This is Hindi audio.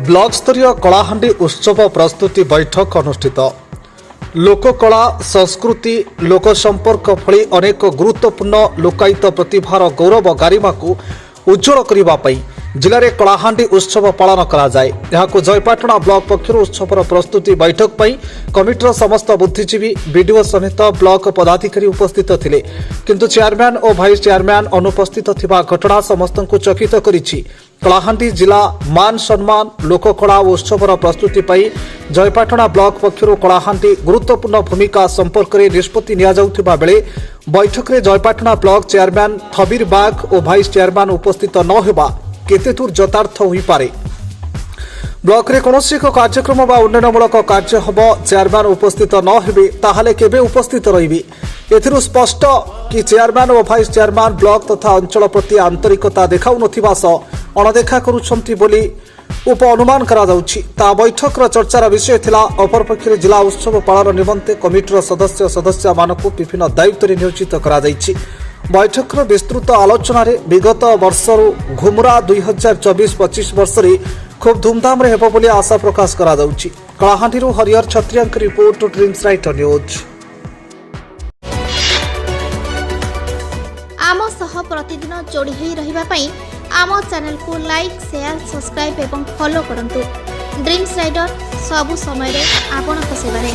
ब्लॉक स्तरीय कलाहांडी उत्सव प्रस्तुति बैठक अनुष्ठित। लोककला संस्कृति लोक संपर्क भली अनेक गुरुत्वपूर्ण लोकायत प्रतिभार गौरव गारिमा को उज्जवल करने जिले में कलाहांडी उत्सव पालन करा जाए। यहां जयपाटना ब्लॉक पक्षर उत्सवर प्रस्तुति बैठक पर कमिटर समस्त बुद्धिजीवी बीडीओ समेत ब्लॉक पदाधिकारी उपस्थित थिले, किंतु चेयरमैन और भाइस चेयरमैन अनुपस्थित थिबा घटना समस्त को चकित करिछि। कलाहांडी जिला मान सम्मान लोककला उत्सवर प्रस्तुति पर जयपाटना ब्लॉक पक्षर कलाहांडी गुरुत्वपूर्ण भूमिका संपर्क में निष्पत्ति निया जाउथिबा बेले बैठक में जयपाटना ब्लॉक चेयरमैन थबीर बाग और भाइस चेयरमैन उपस्थित न हेबा केते दूर यथार्थ होई पारे। ब्लॉक रे कोनोसी एक कार्यक्रम बा उन्नयनमूलक कार्य हब चेयरमैन उपस्थित न हेबे ताहाले केबे उपस्थित रहिबे। एथिरु स्पष्ट कि चेयरमैन और भाइस चेयरमैन ब्लॉक तथा अंचल प्रति आंतरिकता देखाउ नथिबा सह अणदेखा करुछंती बोली उप अनुमान करा जाउछि। ता बैठक चर्चार विषय थिला। अपरपक्षे जिला उत्सव पालन निमंते कमिटर सदस्य मानक विभिन्न दायित्व नियोजित करा जाइछि। बैठक विस्तृत आलोचन विगत वर्षर घुमरा 2024-25 वर्ष खूब धूमधाम रे हेबो बोली आशा प्रकाश करा जाउछि। कलाहांडीरू Harihar Chhatria report dreams writer news. आम सह प्रतिदिन जोड़ी होई रहिबा पई आम चैनल को लाइक शेयर सब्सक्राइब एवं फॉलो करंतु। ड्रीम्स राइडर सबु समय रे आपन सेवा रे।